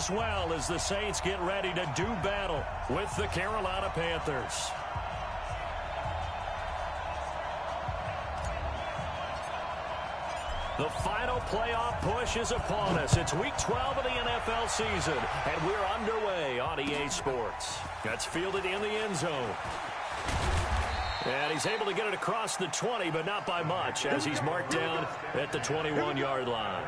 as well as the Saints get ready to do battle with the Carolina Panthers. The final playoff push is upon us. It's Week 12 of the NFL season, and we're underway on EA Sports. That's fielded in the end zone. And he's able to get it across the 20, but not by much, as he's marked down at the 21-yard line.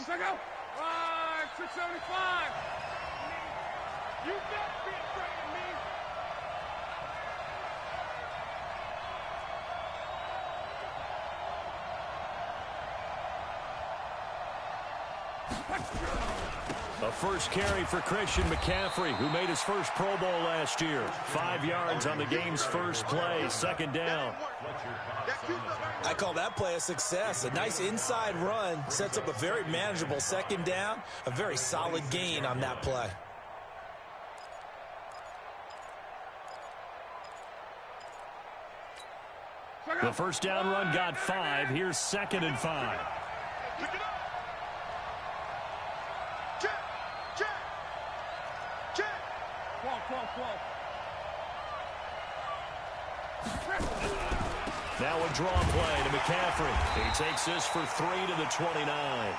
Go. 675. You better be afraid of me. A first carry for Christian McCaffrey, who made his first Pro Bowl last year. 5 yards on the game's first play, second down. I call that play a success. A nice inside run sets up a very manageable second down. A very solid gain on that play. The first down run got 5. Here's 2nd and 5. Now a draw play to McCaffrey. He takes this for 3 to the 29.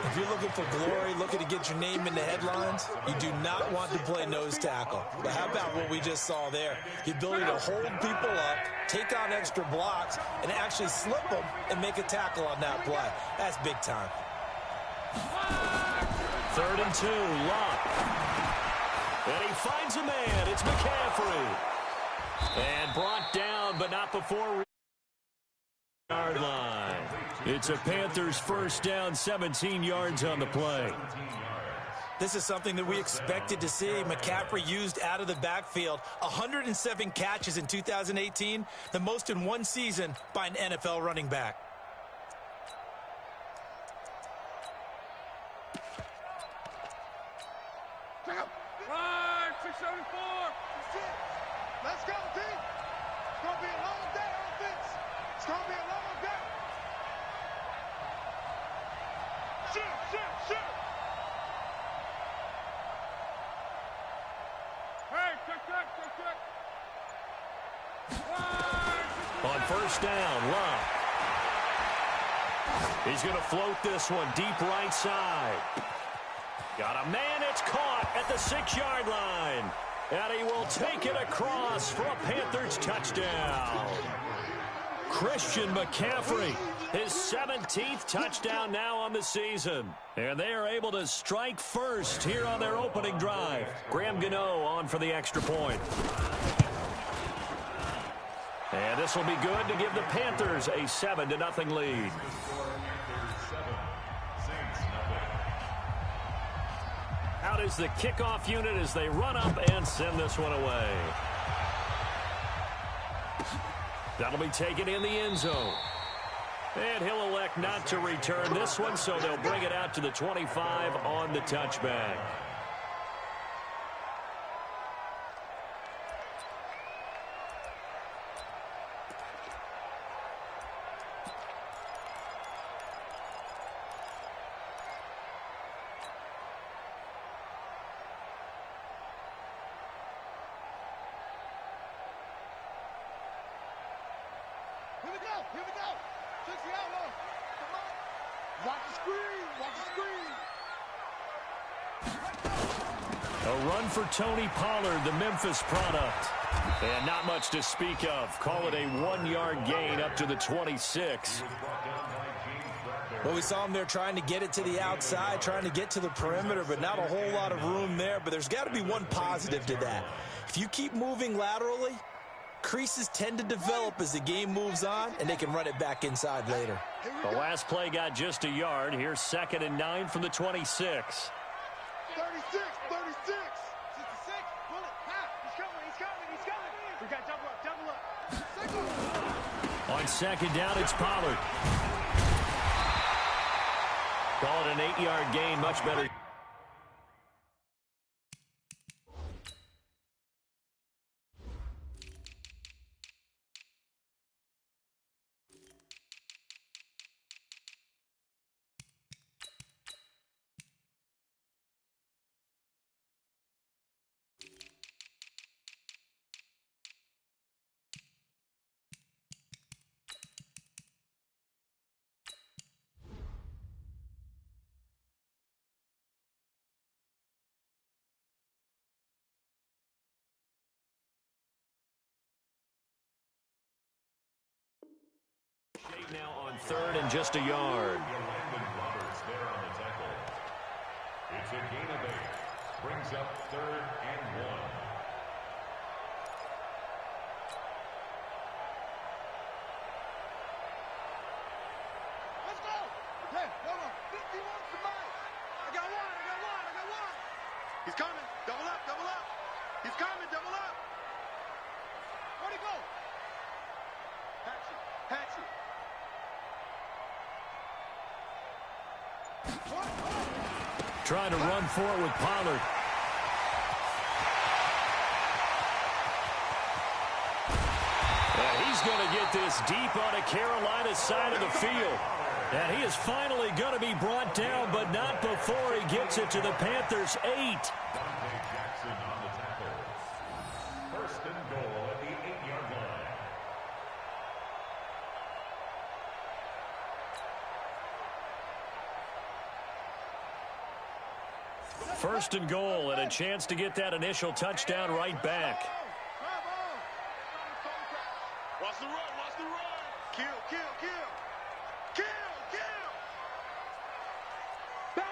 If you're looking for glory, looking to get your name in the headlines, you do not want to play nose tackle. But how about what we just saw there? The ability to hold people up, take on extra blocks, and actually slip them and make a tackle on that play. That's big time. 3rd and 2, Locke. And he finds a man. It's McCaffrey. And brought down, but not before yard line. It's a Panthers first down, 17 yards on the play. This is something that we expected to see. McCaffrey used out of the backfield. 107 catches in 2018, the most in one season by an NFL running back. Right, 674. That's it. Let's go, D. It's going to be a long day, offense. It's going to be a long day. Shoot. Hey, check. On first down, Love. He's going to float this one deep right side. Got a man, it's caught at the 6-yard line. And he will take it across for a Panthers touchdown. Christian McCaffrey, his 17th touchdown now on the season. And they are able to strike first here on their opening drive. Graham Gano on for the extra point. And this will be good to give the Panthers a 7-0 lead. Out is the kickoff unit as they run up and send this one away. That'll be taken in the end zone. And he'll elect not to return this one, so they'll bring it out to the 25 on the touchback. Here we go. Check the outlaw. Come on. Watch the screen. A run for Tony Pollard, the Memphis product. And not much to speak of. Call it a 1-yard gain up to the 26. Well, we saw him there trying to get it to the outside, trying to get to the perimeter, but not a whole lot of room there. But there's got to be one positive to that. If you keep moving laterally, creases tend to develop as the game moves on, and they can run it back inside later. The last play got just a yard. Here's 2nd and 9 from the 26. 36. 66. Pull it. He's coming. We got double up. On second down, it's Pollard. Call it an 8-yard gain, much better. Now on 3rd and just a yard. It's a gain of 8. Brings up 3rd and 1. Let's go. Hey, hold on. 51 tonight. I got one. He's coming. Double up. He's coming. Double up. Where'd he go? Patch it. Trying to run for it with Pollard. And he's going to get this deep on the Carolina side of the field. And he is finally going to be brought down, but not before he gets it to the Panthers' 8. Jackson on the tackle. 1st and goal at the 8-yard line. 1st and goal, and a chance to get that initial touchdown right back. Watch the run. Kill. Bang.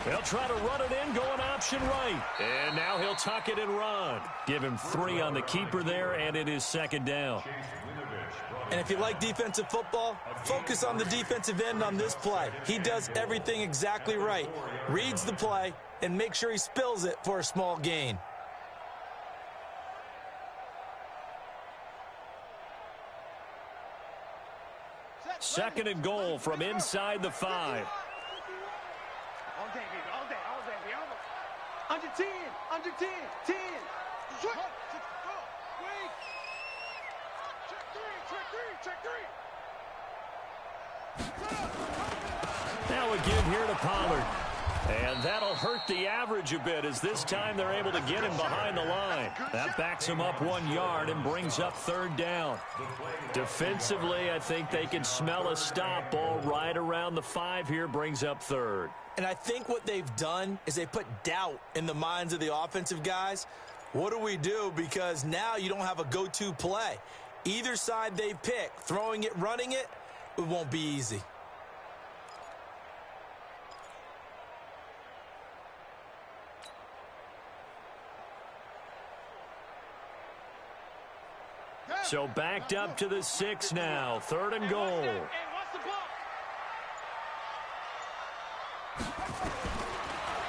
They'll try to run it in, going option right. And now he'll tuck it and run. Give him 3 on the keeper there, and it is 2nd down. And if you like defensive football, focus on the defensive end on this play. He does everything exactly right. Reads the play and make sure he spills it for a small gain. Second and goal from inside the 5. All day, baby. Under 10. 10. Switch. Wait. Check 3. Now again here to Pollard. And that'll hurt the average a bit as this time they're able to get him behind the line. That backs him up 1 yard and brings up 3rd down. Defensively, I think they can smell a stop ball right around the 5 here, brings up 3rd. And I think what they've done is they put doubt in the minds of the offensive guys. What do we do? Because now you don't have a go-to play. Either side they pick, throwing it, running it, it won't be easy. So backed up to the 6 now. 3rd and goal.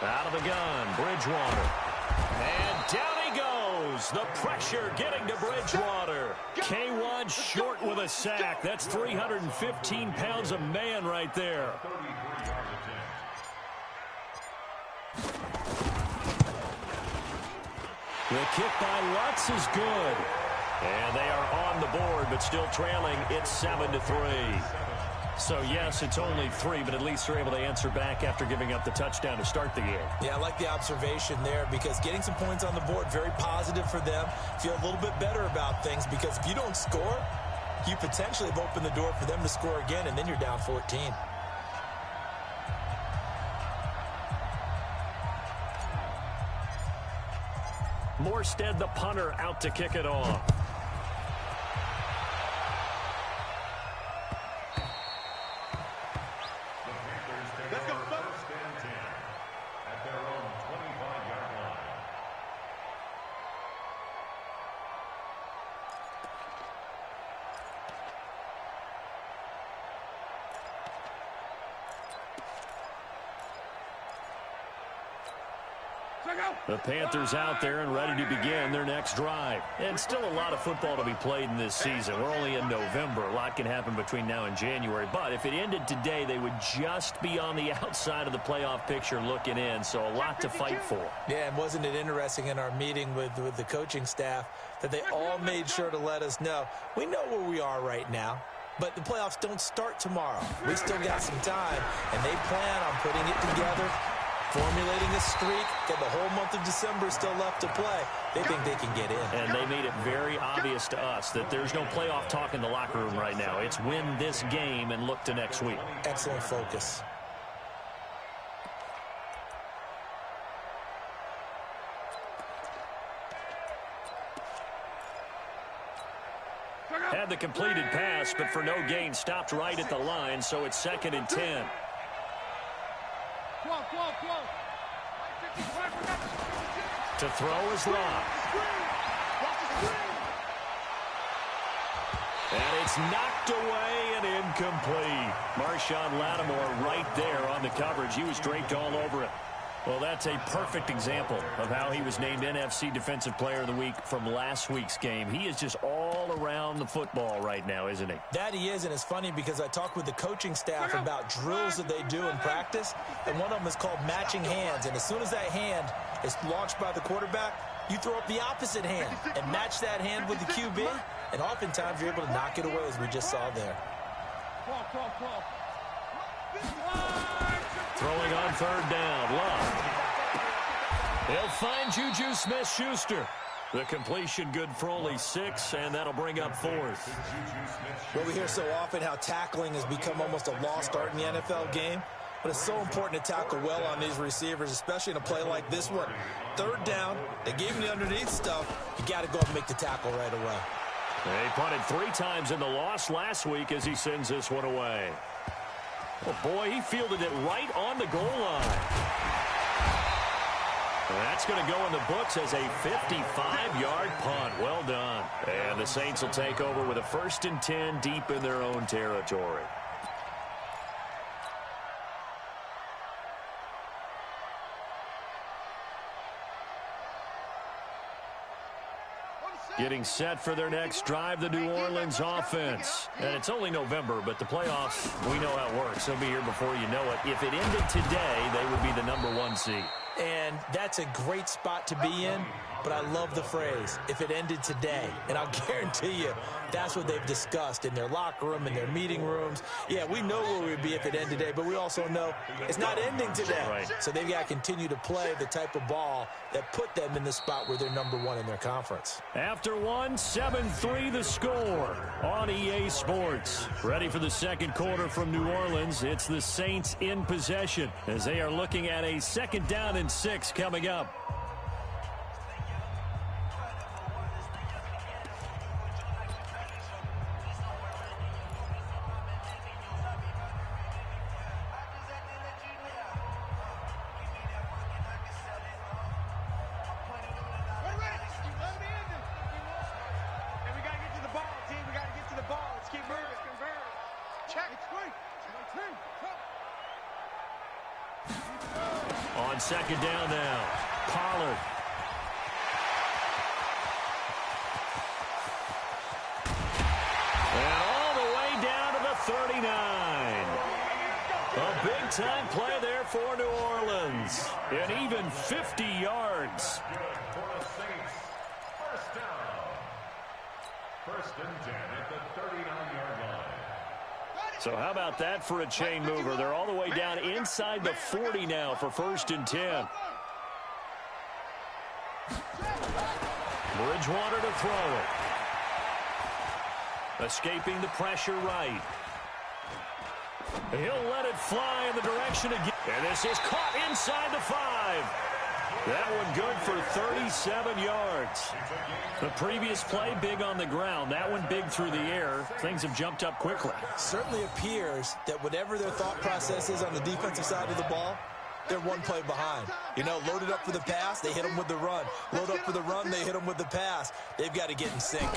Out of the gun, Bridgewater. And down he goes. The pressure getting to Bridgewater. K1 short with a sack. That's 315 pounds of man right there. The kick by Lutz is good. And they are on the board, but still trailing. It's 7-3. So, yes, it's only 3, but at least they're able to answer back after giving up the touchdown to start the game. Yeah, I like the observation there because getting some points on the board, very positive for them. Feel a little bit better about things because if you don't score, you potentially have opened the door for them to score again, and then you're down 14. Morstead, the punter, out to kick it off. Let's go, folks. 1st and 10 at their own 25-yard line. The Panthers out there and ready to begin their next drive. And still a lot of football to be played in this season. We're only in November. A lot can happen between now and January. But if it ended today, they would just be on the outside of the playoff picture looking in. So a lot to fight for. Yeah, and wasn't it interesting in our meeting with the coaching staff that they all made sure to let us know, we know where we are right now, but the playoffs don't start tomorrow. We still got some time, and they plan on putting it together, formulating a streak, that the whole month of December is still left to play. They think they can get in. And they made it very obvious to us that there's no playoff talk in the locker room right now. It's win this game and look to next week. Excellent focus. Had the completed pass, but for no gain, stopped right at the line, so it's 2nd and 10. To throw is Locke. And it's knocked away and incomplete. Marshawn Lattimore right there on the coverage. He was draped all over it. Well, that's a perfect example of how he was named NFC Defensive Player of the Week from last week's game. He is just all around the football right now, isn't he? That he is, and it's funny because I talked with the coaching staff about drills that they do in practice, and one of them is called matching hands. And as soon as that hand is launched by the quarterback, you throw up the opposite hand and match that hand with the QB, and oftentimes you're able to knock it away, as we just saw there. Throwing on 3rd down, Love. They'll find Juju Smith-Schuster. The completion good for only 6, and that'll bring up 4th. Well, we hear so often how tackling has become almost a lost art in the NFL game, but it's so important to tackle well on these receivers, especially in a play like this one. 3rd down, they gave him the underneath stuff. You got to go and make the tackle right away. They punted 3 times in the loss last week as he sends this one away. Oh, boy, he fielded it right on the goal line. And that's going to go in the books as a 55-yard punt. Well done. And the Saints will take over with a 1st and 10 deep in their own territory. Getting set for their next drive, the New Orleans offense. And it's only November, but the playoffs, we know how it works. They'll be here before you know it. If it ended today, they would be the #1 seed. And that's a great spot to be in, but I love the phrase, if it ended today. And I'll guarantee you, that's what they've discussed in their locker room, in their meeting rooms. Yeah, we know where we'd be if it ended today, but we also know it's not ending today. Right. So they've got to continue to play the type of ball that put them in the spot where they're #1 in their conference. After 1, 7-3 the score on EA Sports. Ready for the 2nd quarter from New Orleans. It's the Saints in possession as they are looking at a 2nd down and 6 coming up. On 2nd down now, Pollard. And all the way down to the 39. A big-time play there for New Orleans. And even 50 yards. For the Saints, 1st down. 1st and 10 at the 39-yard line. So how about that for a chain mover? They're all the way down inside the 40 now for 1st and 10. Bridgewater to throw it. Escaping the pressure right. He'll let it fly in the direction again. And this is caught inside the 5. That one good for 37 yards. The previous play, big on the ground. That one big through the air. Things have jumped up quickly. Certainly appears that whatever their thought process is on the defensive side of the ball, they're one play behind. You know, loaded up for the pass, they hit them with the run. Load up for the run, they hit them with the pass. They've got to get in sync.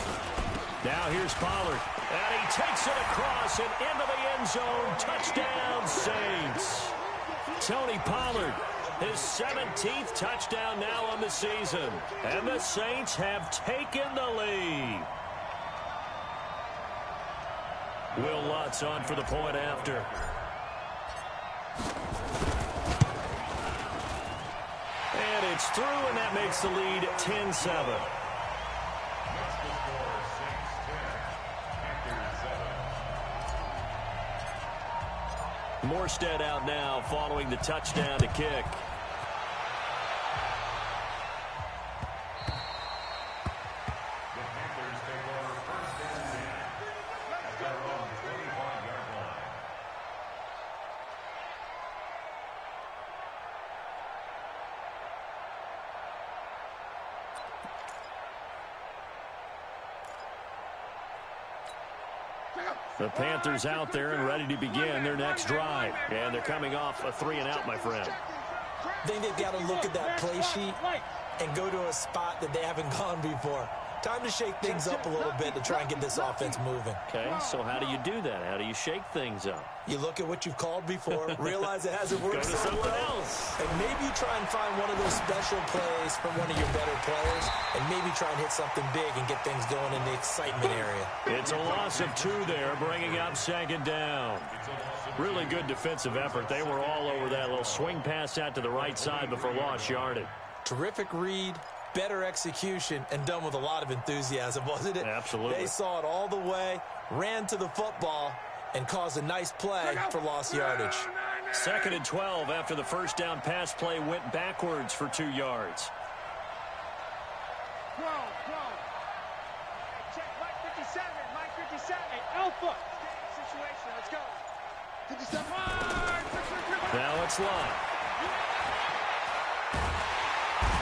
Now here's Pollard. And he takes it across and into the end zone. Touchdown, Saints. Tony Pollard His 17th touchdown now on the season. And the Saints have taken the lead. Will Lutz on for the point after. And it's through, and that makes the lead 10-7. Morstead out now following the touchdown to kick. The Panthers out there and ready to begin their next drive. And they're coming off a 3-and-out, my friend. I think they've got to look at that play sheet and go to a spot that they haven't gone before. Time to shake things up a little bit to try and get this offense moving. Okay, so how do you do that? How do you shake things up? You look at what you've called before, realize it hasn't worked Go to something else. and maybe try and find one of those special plays from one of your better players, and maybe try and hit something big and get things going in the excitement area. It's a loss of 2 there, bringing up 2nd down. Really good defensive effort. They were all over that little swing pass out to the right side before lost yardage. Terrific read, better execution, and done with a lot of enthusiasm, wasn't it? Absolutely. They saw it all the way, ran to the football, and caused a nice play for lost yardage. 2nd and 12 after the first down pass play went backwards for 2 yards. Go. Check Mike 57. Mike 57. Alpha. Situation. Let's go. 57. Now it's live.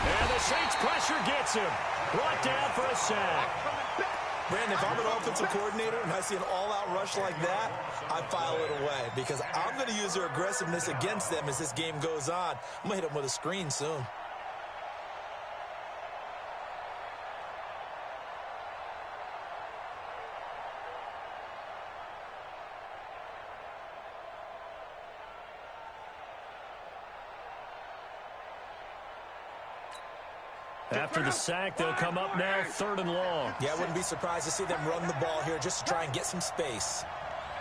And the Saints pressure gets him. Brought down for a sack. Brandon, if I'm an offensive coordinator and I see an all-out rush like that, I file it away because I'm going to use their aggressiveness against them as this game goes on. I'm going to hit them with a screen soon. After the sack, they'll come up now 3rd and long. Yeah, I wouldn't be surprised to see them run the ball here just to try and get some space.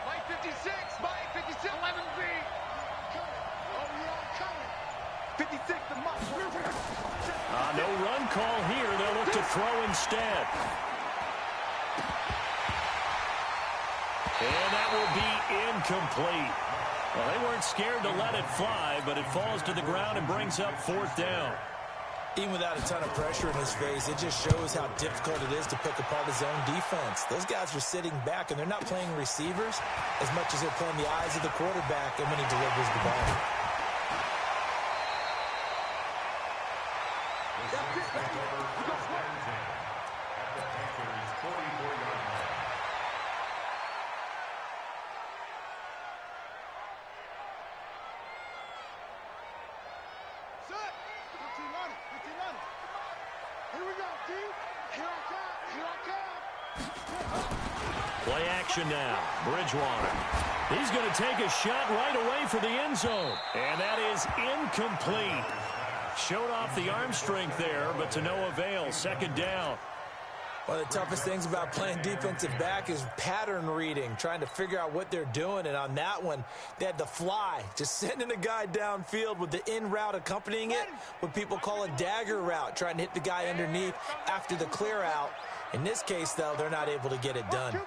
Mike 56. Mike 56. 11B. Oh, yeah, coming. 56 to Mike. No run call here. They'll look to throw instead. And that will be incomplete. Well, they weren't scared to let it fly, but it falls to the ground and brings up 4th down. Even without a ton of pressure in his face, it just shows how difficult it is to pick apart his own defense. Those guys are sitting back, and they're not playing receivers as much as they're playing the eyes of the quarterback and when he delivers the ball. Play action now. Bridgewater. He's going to take a shot right away for the end zone. And that is incomplete. Showed off the arm strength there, but to no avail. 2nd down. One of the toughest things about playing defensive back is pattern reading, trying to figure out what they're doing. And on that one, they had the fly, just sending a guy downfield with the in route accompanying it, what people call a dagger route, trying to hit the guy underneath after the clear out. In this case, though, they're not able to get it done.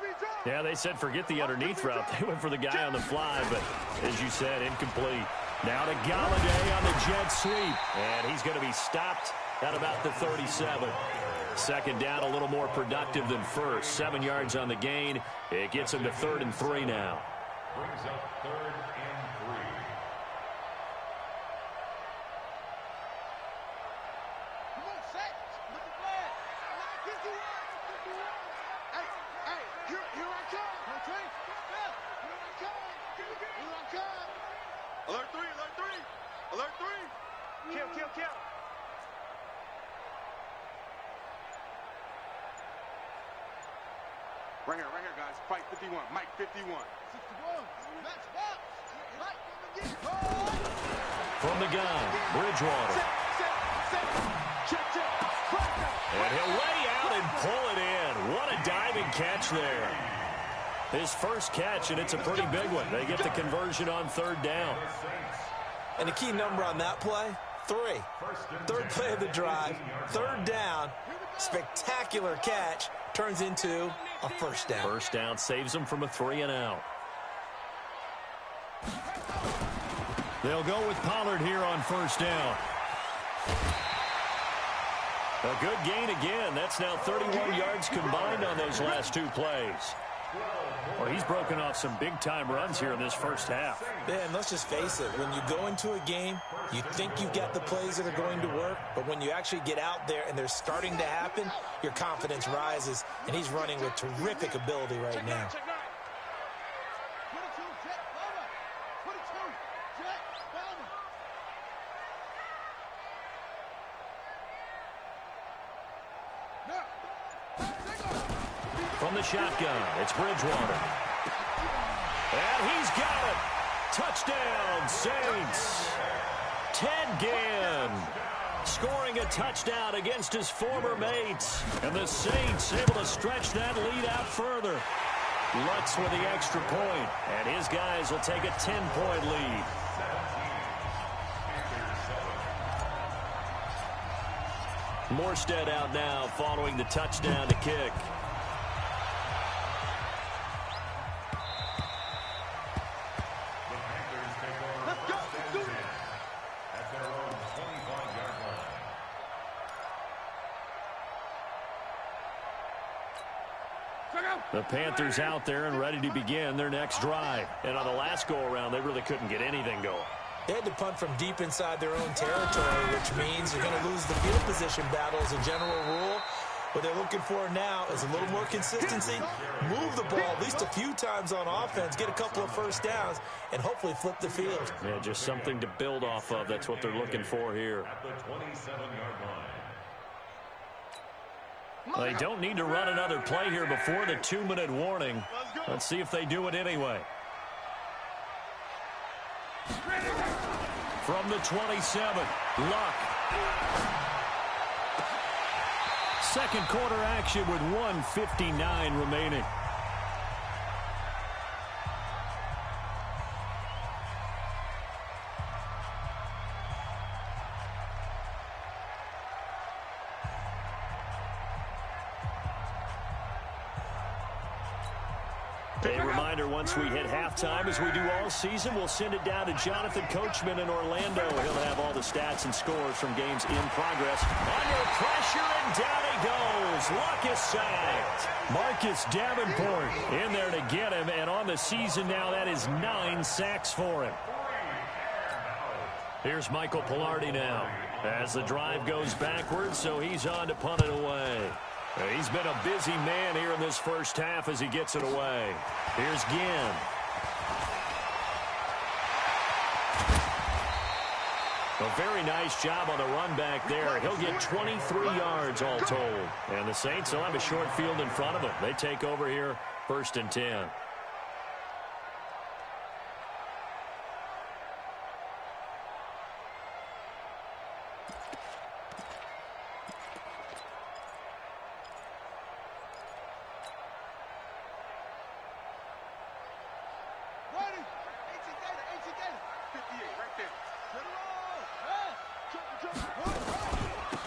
Yeah, they said forget the underneath route. They went for the guy on the fly, but as you said, incomplete. Now to Galladay on the jet sweep, and he's going to be stopped at about the 37. 2nd down, a little more productive than first. 7 yards on the gain. It gets him to 3rd and 3 now. Brings up 3rd and 3. Come on, set. Look at flag. 51. Hey, here I come. Here I come. Here I come. Alert 3, alert 3. Alert 3. Kill. Right here, guys. Fight 51. Mike 51. 61. Match box. From the gun, Bridgewater. And he'll lay out and pull it in. What a diving catch there. His first catch, and it's a pretty big one. They get the conversion on third down. And the key number on that play, 3. Third play of the drive, third down, spectacular catch, turns into a first down. First down saves them from a 3-and-out. They'll go with Pollard here on first down. A good gain again. That's now 31 yards combined on those last 2 plays. Well, he's broken off some big-time runs here in this first half. Yeah, and let's just face it. When you go into a game, you think you've got the plays that are going to work, but when you actually get out there and they're starting to happen, your confidence rises, and he's running with terrific ability right now. From the shotgun, it's Bridgewater. And he's got it. Touchdown, Saints. Ted Ginn scoring a touchdown against his former mates. And the Saints able to stretch that lead out further. Lutz with the extra point. And his guys will take a 10-point lead. Morstead out now following the touchdown to kick. The Panthers out there and ready to begin their next drive. And on the last go-around, they really couldn't get anything going. They had to punt from deep inside their own territory, which means you're going to lose the field position battle as a general rule. What they're looking for now is a little more consistency, move the ball at least a few times on offense, get a couple of first downs, and hopefully flip the field. Yeah, just something to build off of. That's what they're looking for here. At the 27-yard line. They don't need to run another play here before the 2-minute warning. Let's see if they do it anyway. From the 27, Luck. Second quarter action with 1:59 remaining. A reminder, once we hit halftime, as we do all season, we'll send it down to Jonathan Coachman in Orlando. He'll have all the stats and scores from games in progress. Under pressure, and down he goes. Luck is sacked. Marcus Davenport in there to get him, and on the season now, that is 9 sacks for him. Here's Michael Pilardi now as the drive goes backwards, so he's on to punt it away. He's been a busy man here in this first half as he gets it away. Here's Ginn. A very nice job on the run back there. He'll get 23 yards all told. And the Saints will have a short field in front of them. They take over here, 1st and 10.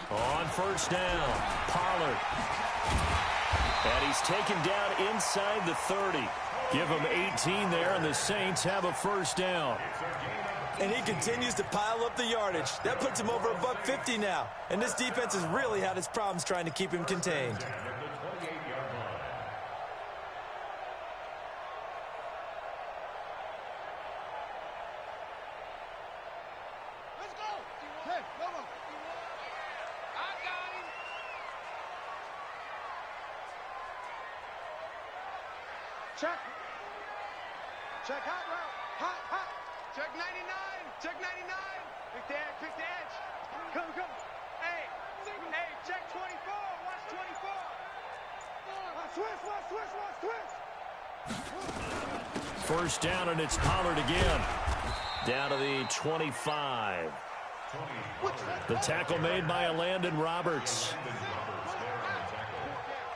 On first down, Pollard. And he's taken down inside the 30. Give him 18 there, and the Saints have a first down. And he continues to pile up the yardage. That puts him over $150 now. And this defense has really had its problems trying to keep him contained. Check. Check hot route. Hot, hot. Check 99. Check 99. Pick the edge. Pick the edge. Come, come. Hey. Hey, check 24. Watch 24. Switch. First down, and it's Pollard again. Down to the 25. The tackle made by Landon Roberts.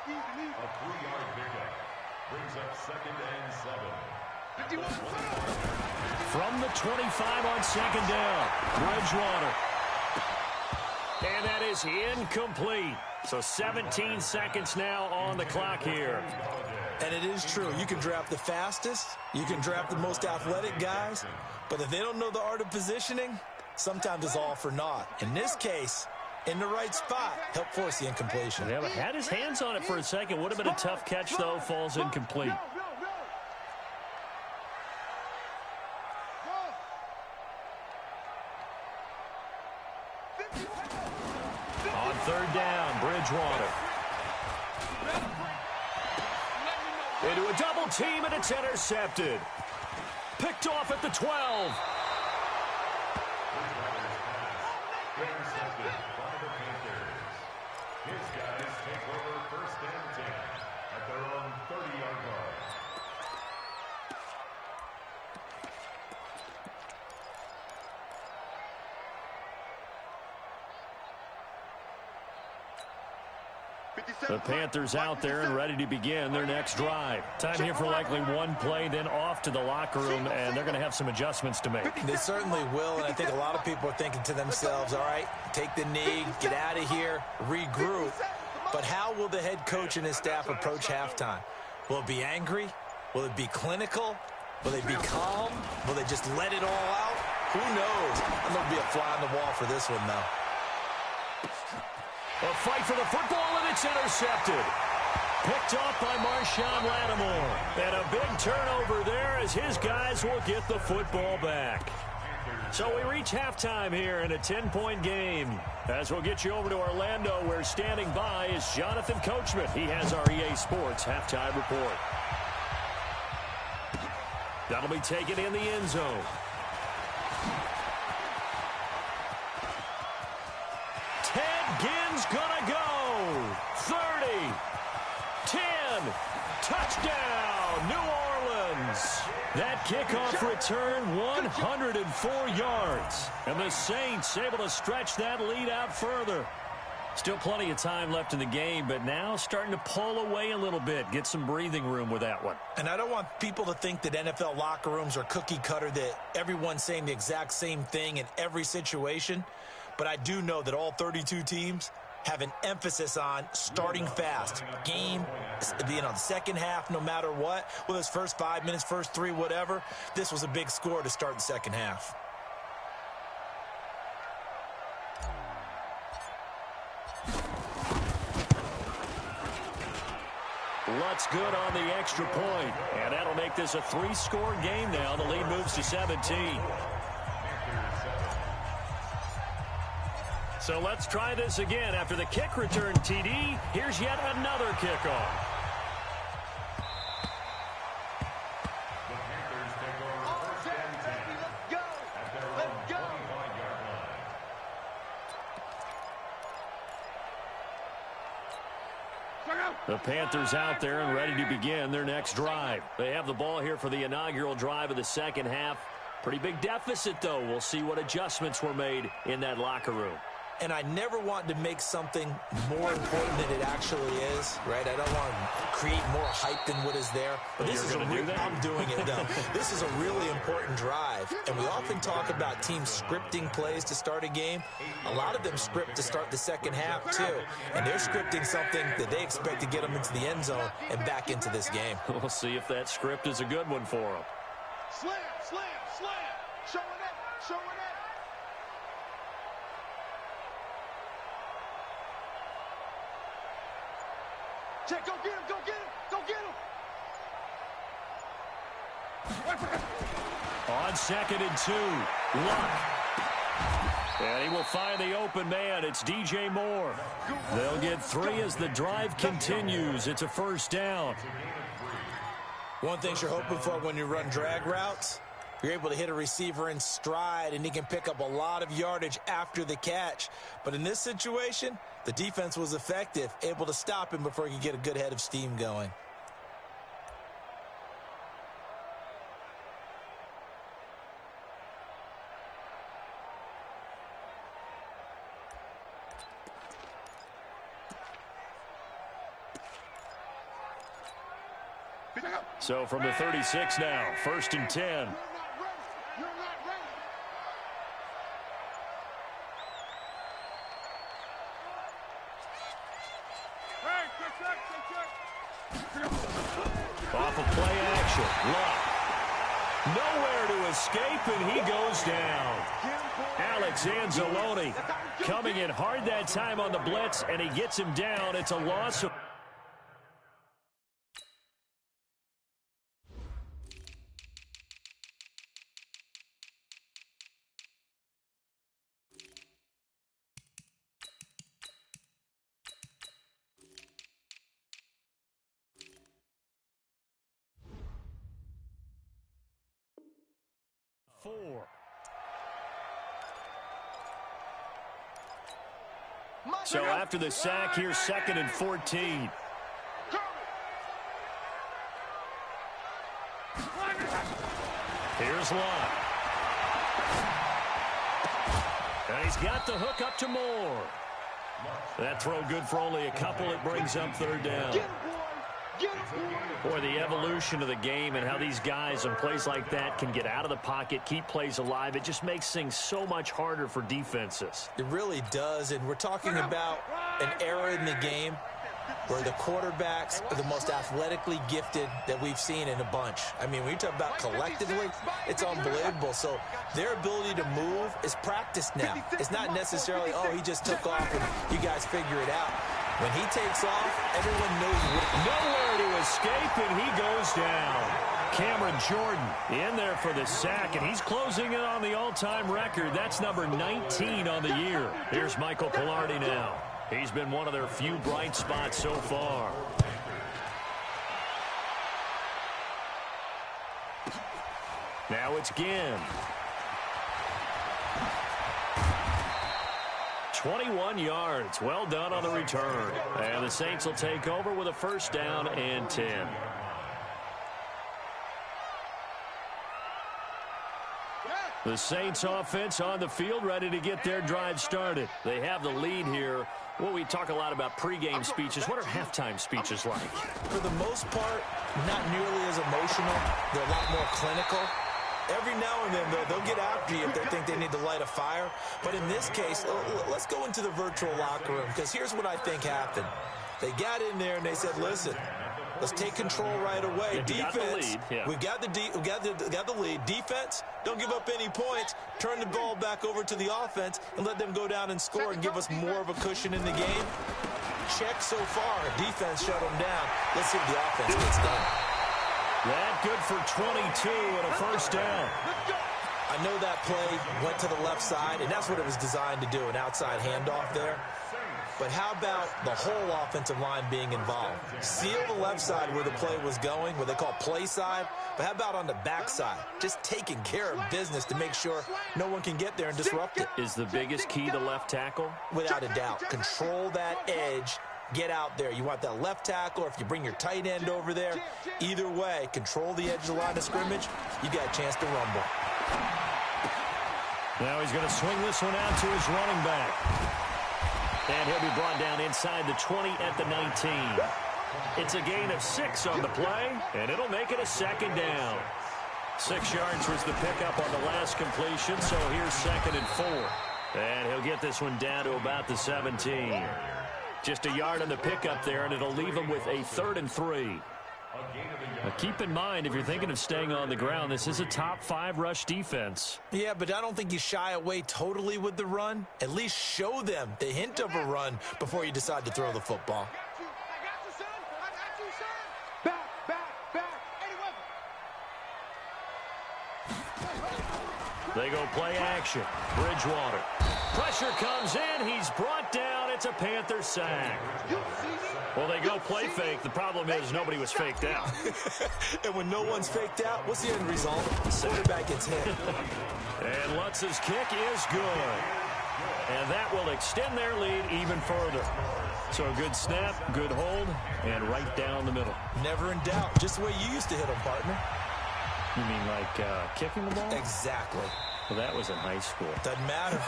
A 3-yard pickup brings up 2nd and 7. From the 25 on 2nd down, Bridgewater. And that is incomplete. So 17 seconds now on the clock here. And it is true. You can draft the fastest. You can draft the most athletic guys. But if they don't know the art of positioning, sometimes it's all for naught. In this case, in the right spot, helped force the incompletion. Yeah, but had his hands on it for a second. Would have been a tough catch, though. Falls incomplete. On 3rd down, Bridgewater. Into a double team, and it's intercepted. Picked off at the 12. Intercepted by the Panthers. His guys take over 1st and 10 at their own 30-yard line. The Panthers out there and ready to begin their next drive. Time here for likely one play, then off to the locker room, and they're going to have some adjustments to make. They certainly will, and I think a lot of people are thinking to themselves, all right, take the knee, get out of here, regroup. But how will the head coach and his staff approach halftime? Will it be angry? Will it be clinical? Will they be calm? Will they just let it all out? Who knows? I'm going to be a fly on the wall for this one, though. A fight for the football, and it's intercepted. Picked off by Marshawn Lattimore. And a big turnover there as his guys will get the football back. So we reach halftime here in a 10-point game. As we'll get you over to Orlando, where standing by is Jonathan Coachman. He has our EA Sports halftime report. That'll be taken in the end zone. Ginn's gonna go. 30, 10, touchdown, New Orleans. That kickoff return, 104 yards. And the Saints able to stretch that lead out further. Still plenty of time left in the game, but now starting to pull away a little bit, get some breathing room with that one. And I don't want people to think that NFL locker rooms are cookie cutter, that everyone's saying the exact same thing in every situation. But I do know that all 32 teams have an emphasis on starting fast. Game, the second half, no matter what, whether it's first 5 minutes, first 3, whatever, this was a big score to start the second half. Lutz good on the extra point, and that'll make this a 3-score game now. The lead moves to 17. So let's try this again. After the kick return TD, here's yet another kickoff. The Panthers take over 1st and 10 at their own 25-yard line. The Panthers out there and ready to begin their next drive. They have the ball here for the inaugural drive of the second half. Pretty big deficit, though. We'll see what adjustments were made in that locker room. And I never want to make something more important than it actually is, right? I don't want to create more hype than what is there. But this is I'm doing it, though. This is a really important drive. And we often talk about teams scripting plays to start a game. A lot of them script to start the second half, too. And they're scripting something that they expect to get them into the end zone and back into this game. We'll see if that script is a good one for them. Slam, slam, slam. Showing it, showing it. Check, go get him, go get him, go get him. On 2nd and 2, Luck. And he will find the open man. It's DJ Moore. They'll get 3 as the drive continues. It's a first down. One thing you're hoping for when you run drag routes, you're able to hit a receiver in stride, and he can pick up a lot of yardage after the catch. But in this situation, the defense was effective, able to stop him before he could get a good head of steam going. So from the 36 now, 1st and 10. You're not ready. Off of play action. Luck. Nowhere to escape, and he goes down. Alex Anzalone coming in hard that time on the blitz, and he gets him down. It's a loss of... four. So after the sack, here's 2nd and 14. Here's Lott. And he's got the hook up to Moore. That throw good for only a couple. It brings up 3rd down. Boy, the evolution of the game and how these guys on plays like that can get out of the pocket, keep plays alive, it just makes things so much harder for defenses. It really does, and we're talking about an era in the game where the quarterbacks are the most athletically gifted that we've seen in a bunch. I mean, when you talk about collectively, it's unbelievable. So their ability to move is practiced now. It's not necessarily, oh, he just took off and you guys figure it out. When he takes off, everyone knows nowhere to escape, and he goes down. Cameron Jordan in there for the sack, and he's closing in on the all-time record. That's number 19 on the year. Here's Michael Pilardi now. He's been one of their few bright spots so far. Now it's Ginn. 21 yards. Well done on the return. And the Saints will take over with a 1st down and 10. The Saints offense on the field, ready to get their drive started. They have the lead here. Well, we talk a lot about pregame speeches. What are halftime speeches like? For the most part, not nearly as emotional. They're a lot more clinical. Every now and then, they'll get after you if they think they need to light a fire. But in this case, let's go into the virtual locker room, because here's what I think happened. They got in there and they said, listen, let's take control right away. Defense, we've got the lead. Defense, don't give up any points. Turn the ball back over to the offense and let them go down and score and give us more of a cushion in the game. Check so far. Defense shut them down. Let's see if the offense gets done. That good for 22 and a 1st down. I know that play went to the left side, and that's what it was designed to do, an outside handoff there. But how about the whole offensive line being involved? Seal the left side where the play was going, what they call play side, but how about on the back side? Just taking care of business to make sure no one can get there and disrupt it. Is the biggest key the left tackle? Without a doubt. Control that edge. Get out there. You want that left tackle, or if you bring your tight end over there, either way, control the edge of the line of scrimmage, you got a chance to rumble. Now he's going to swing this one out to his running back. And he'll be brought down inside the 20 at the 19. It's a gain of 6 on the play, and it'll make it a 2nd down. 6 yards was the pickup on the last completion, so here's 2nd and 4. And he'll get this one down to about the 17. Just a yard on the pickup there, and it'll leave him with a 3rd and 3. Now keep in mind, if you're thinking of staying on the ground, this is a top 5 rush defense. Yeah, but I don't think you shy away totally with the run. At least show them the hint of a run before you decide to throw the football. They go play action. Bridgewater. Pressure comes in. He's brought down. It's a Panther sack. Well, they go play fake. The problem is nobody was faked out. And when no one's faked out, what's the end result? The quarterback gets hit. And Lutz's kick is good. And that will extend their lead even further. So a good snap, good hold, and right down the middle. Never in doubt. Just the way you used to hit them, partner. You mean like kicking the ball? Exactly. Well, that was in high school. Doesn't matter.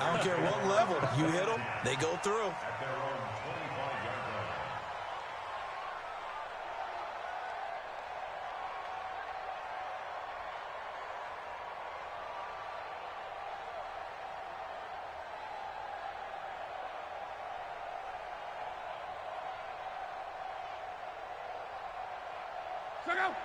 I don't care what level. You hit them, they go through.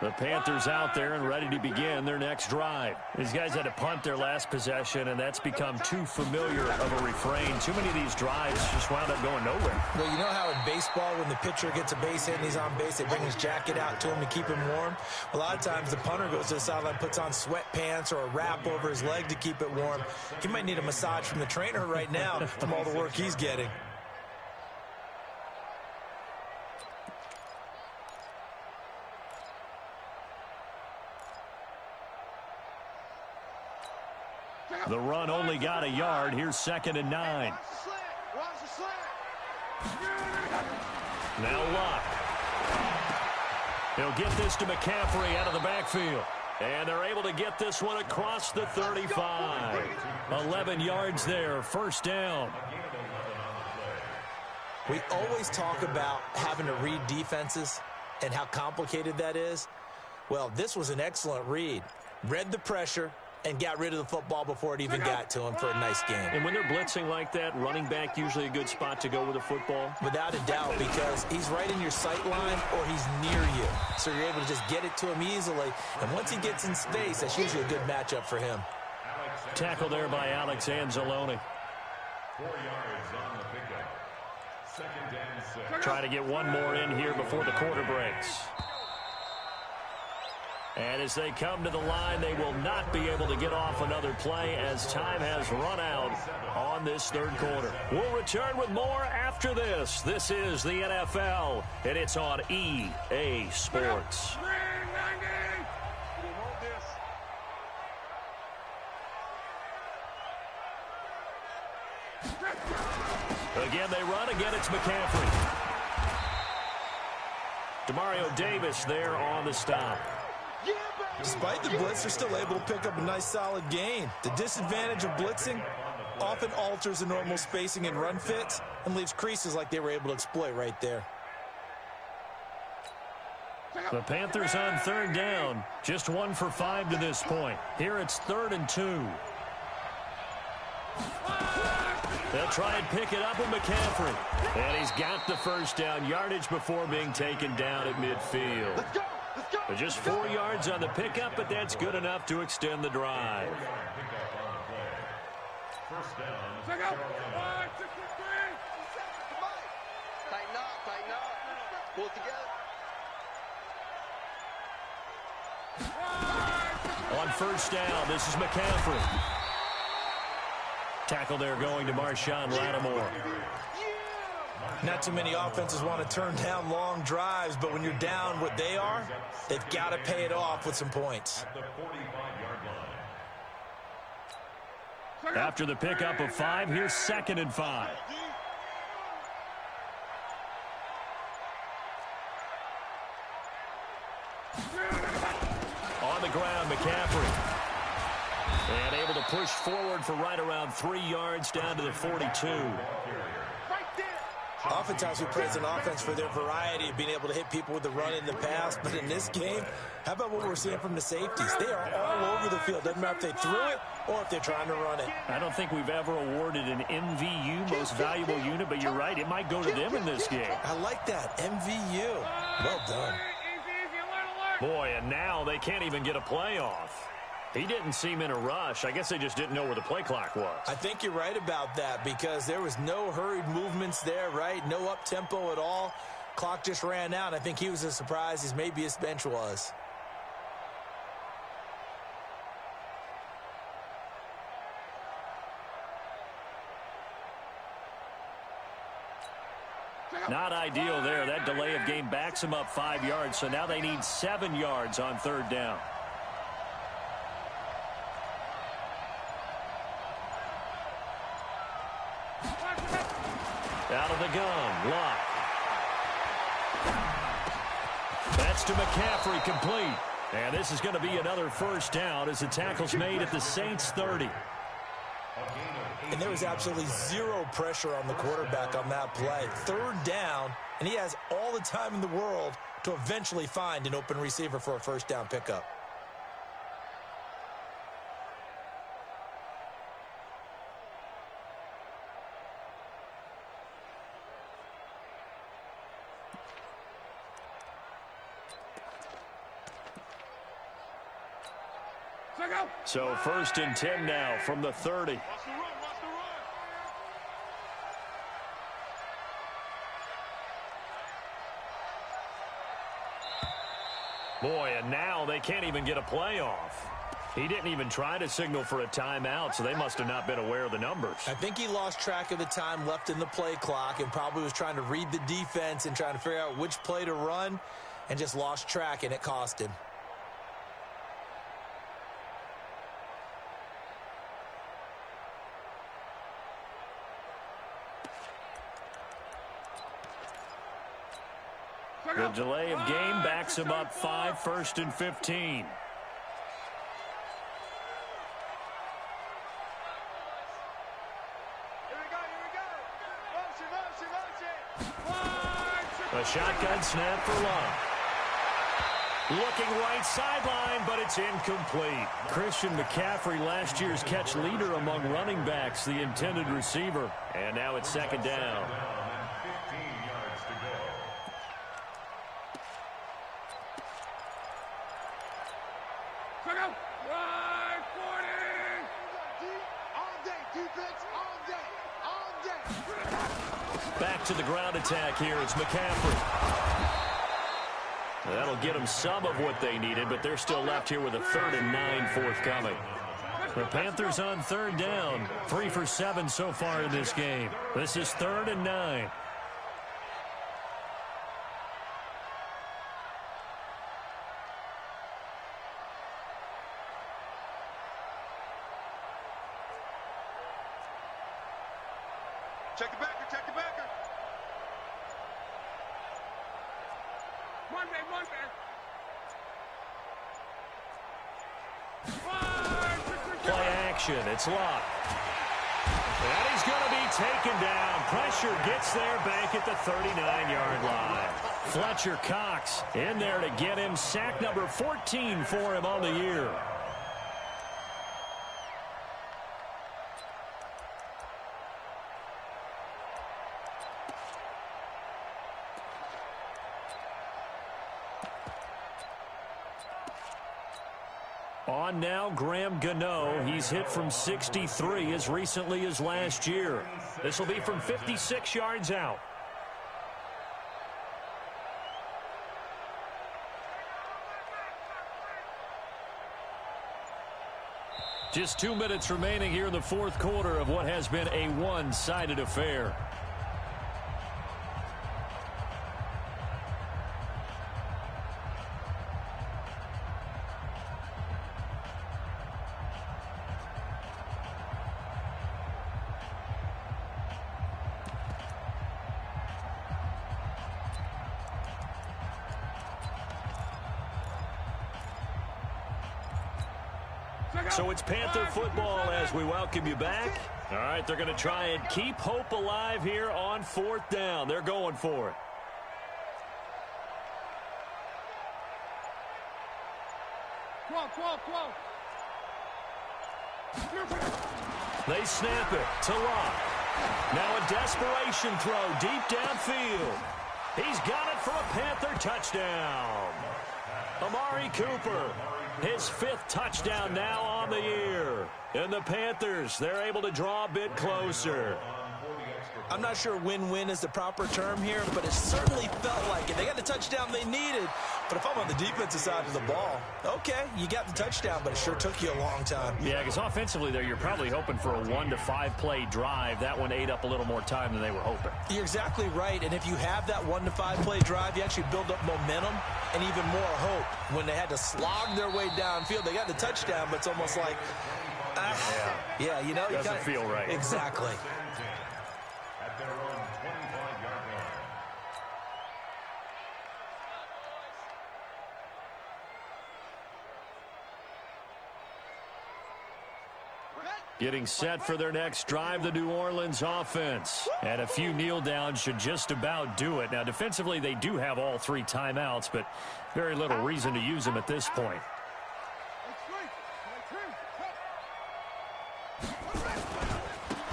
The Panthers out there and ready to begin their next drive. These guys had to punt their last possession, and that's become too familiar of a refrain. Too many of these drives just wound up going nowhere. Well, you know how in baseball, when the pitcher gets a base hit and he's on base, they bring his jacket out to him to keep him warm? A lot of times the punter goes to the sideline, puts on sweatpants or a wrap over his leg to keep it warm. He might need a massage from the trainer right now from all the work he's getting. The run only got a yard. Here's 2nd and 9. Now Luck. He'll get this to McCaffrey out of the backfield. And they're able to get this one across the 35. 11 yards there, 1st down. We always talk about having to read defenses and how complicated that is. Well, this was an excellent read. Read the pressure and got rid of the football before it even got to him for a nice game. And when they're blitzing like that, running back usually a good spot to go with a football? Without a doubt, because he's right in your sight line or he's near you. So you're able to just get it to him easily. And once he gets in space, that's usually a good matchup for him. Tackle there by Alex Anzalone. 4 yards on the pickup. 2nd and 6. Try to get one more in here before the quarter breaks. And as they come to the line, they will not be able to get off another play as time has run out on this 3rd quarter. We'll return with more after this. This is the NFL, and it's on EA Sports. Again, they run. Again, it's McCaffrey. Demario Davis there on the stop. Despite the blitz, they're still able to pick up a nice solid gain. The disadvantage of blitzing often alters the normal spacing and run fits and leaves creases like they were able to exploit right there. The Panthers on 3rd down. Just 1 for 5 to this point. Here it's 3rd and 2. They'll try and pick it up with McCaffrey. And he's got the 1st down yardage before being taken down at midfield. But just 4 yards on the pickup, but that's good enough to extend the drive. 1st down. Tighten up. Pull it together. On 1st down, this is McCaffrey. Tackle there going to Marshawn Lattimore. Not too many offenses want to turn down long drives, but when you're down what they are, they've got to pay it off with some points. At the 45-yard line. After the pickup of 5, here's 2nd and 5. On the ground, McCaffrey. And able to push forward for right around 3 yards down to the 42. Oftentimes we praise an offense for their variety of being able to hit people with the run in the pass, but in this game, how about what we're seeing from the safeties? They are all over the field. Doesn't matter if they threw it or if they're trying to run it. I don't think we've ever awarded an MVU, most valuable unit, but you're right, it might go to them in this game. I like that, MVU. Well done. Boy, and now they can't even get a play off. He didn't seem in a rush. I guess they just didn't know where the play clock was. I think you're right about that because there was no hurried movements there, right? No up-tempo at all. Clock just ran out. I think he was as surprised as maybe his bench was. Not ideal there. That delay of game backs him up 5 yards, so now they need 7 yards on 3rd down. Out of the gun, Luck. That's to McCaffrey, complete. And this is going to be another 1st down as the tackle's made at the Saints 30. And there was absolutely zero pressure on the quarterback on that play. 3rd down, and he has all the time in the world to eventually find an open receiver for a 1st down pickup. So 1st and 10 now from the 30. Watch the run, watch the run. Boy, and now they can't even get a play off. He didn't even try to signal for a timeout, so they must have not been aware of the numbers. I think he lost track of the time left in the play clock and probably was trying to read the defense and trying to figure out which play to run and just lost track, and it cost him. The delay of game backs him up 5, 1st and 15. A shotgun snap for Love. Looking right sideline, but it's incomplete. Christian McCaffrey, last year's catch leader among running backs, the intended receiver. And now it's 2nd down. Back to the ground attack here. It's McCaffrey. That'll get them some of what they needed, but they're still left here with a 3rd and 9 forthcoming. The Panthers on 3rd down. 3 for 7 so far in this game. This is 3rd and 9. Check the backer, check the backer. Play action. It's locked. And he's going to be taken down. Pressure gets there, Bank at the 39-yard line. Fletcher Cox in there to get him. Sack number 14 for him on the year. On now, Graham Gano. He's hit from 63 as recently as last year. This will be from 56 yards out. Just 2 minutes remaining here in the 4th quarter of what has been a one-sided affair. So it's Panther football as we welcome you back. All right, they're going to try and keep hope alive here on 4th down. They're going for it. They snap it to Locke. Now a desperation throw deep downfield. He's got it for a Panther touchdown. Amari Cooper, his 5th touchdown now on the year. And the Panthers, they're able to draw a bit closer. I'm not sure win-win is the proper term here, but it certainly felt like it. They got the touchdown they needed, but if I'm on the defensive side of the ball, okay, you got the touchdown, but it sure took you a long time. Yeah, because offensively there, you're probably hoping for a 1 to 5 play drive. That one ate up a little more time than they were hoping. You're exactly right, and if you have that 1 to 5 play drive, you actually build up momentum and even more hope. When they had to slog their way downfield, they got the touchdown, but it's almost like, yeah, you know, doesn't feel right. Exactly. At their own 25-yard line. Getting set for their next drive, the New Orleans offense. And a few kneel downs should just about do it. Now, defensively, they do have all 3 timeouts, but very little reason to use them at this point.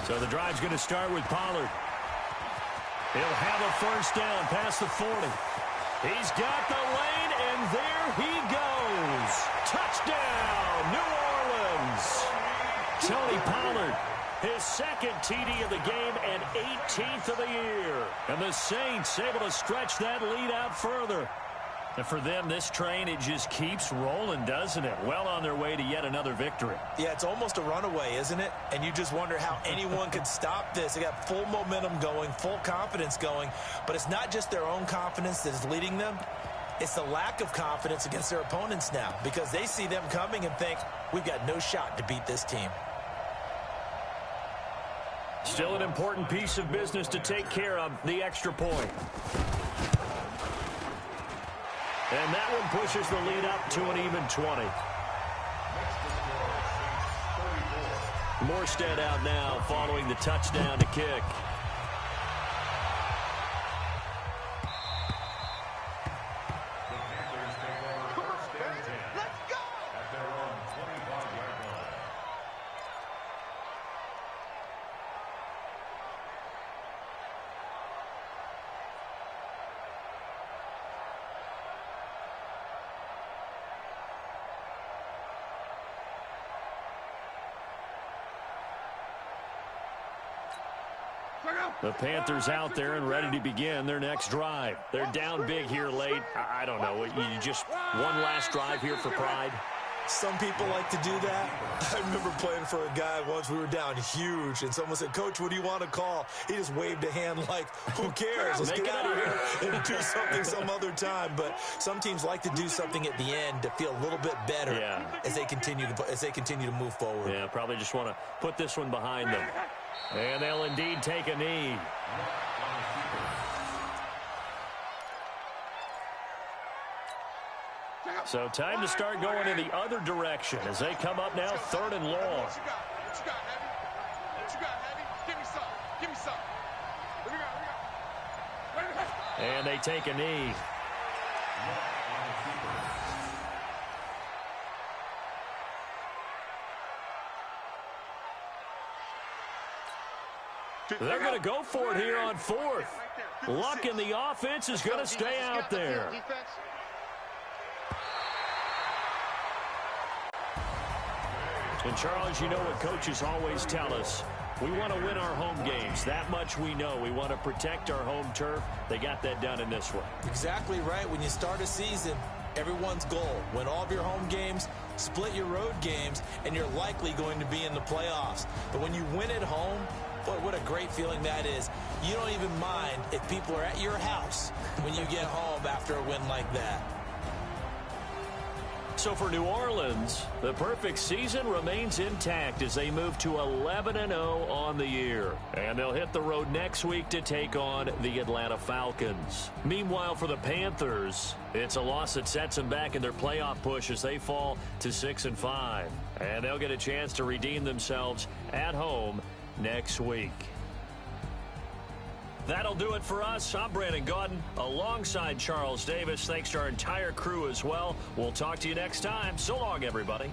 So the drive's going to start with Pollard. He'll have a 1st down past the 40. He's got the lane, and there he goes. Touchdown, New Orleans. Falcons. Tony Pollard, his second TD of the game and 18th of the year. And the Saints able to stretch that lead out further. And for them, this train, it just keeps rolling, doesn't it? Well on their way to yet another victory. Yeah, it's almost a runaway, isn't it? And you just wonder how anyone could stop this. They got full momentum going, full confidence going. But it's not just their own confidence that is leading them. It's the lack of confidence against their opponents now, because they see them coming and think, we've got no shot to beat this team. Still an important piece of business to take care of, the extra point. And that one pushes the lead up to an even 20. Morstead out now following the touchdown to kick. The Panthers out there and ready to begin their next drive. They're down big here late. I don't know. You just one last drive here for pride? Some people like to do that. I remember playing for a guy once. We were down huge, and someone said, Coach, what do you want to call? He just waved a hand like, who cares? Let's get out of here and do something some other time. But some teams like to do something at the end to feel a little bit better as they continue to move forward. Yeah, probably just want to put this one behind them. And they'll indeed take a knee. So time to start going in the other direction as they come up now 3rd and long. What you got, Heavy? What you got, Heavy? Give me some. Give me some. What we got? And they take a knee. They're going to go for it here on 4th. Luck in the offense is going to stay out there. And, Charles, you know what coaches always tell us. We want to win our home games. That much we know. We want to protect our home turf. They got that done in this one. Exactly right. When you start a season, everyone's goal, win all of your home games, split your road games, and you're likely going to be in the playoffs. But when you win at home, boy, what a great feeling that is. You don't even mind if people are at your house when you get home after a win like that. So for New Orleans, the perfect season remains intact as they move to 11-0 on the year. And they'll hit the road next week to take on the Atlanta Falcons. Meanwhile, for the Panthers, it's a loss that sets them back in their playoff push as they fall to 6-5. And they'll get a chance to redeem themselves at home next week. That'll do it for us. I'm Brandon Gaudin alongside Charles Davis. Thanks to our entire crew as well. We'll talk to you next time. So long, everybody.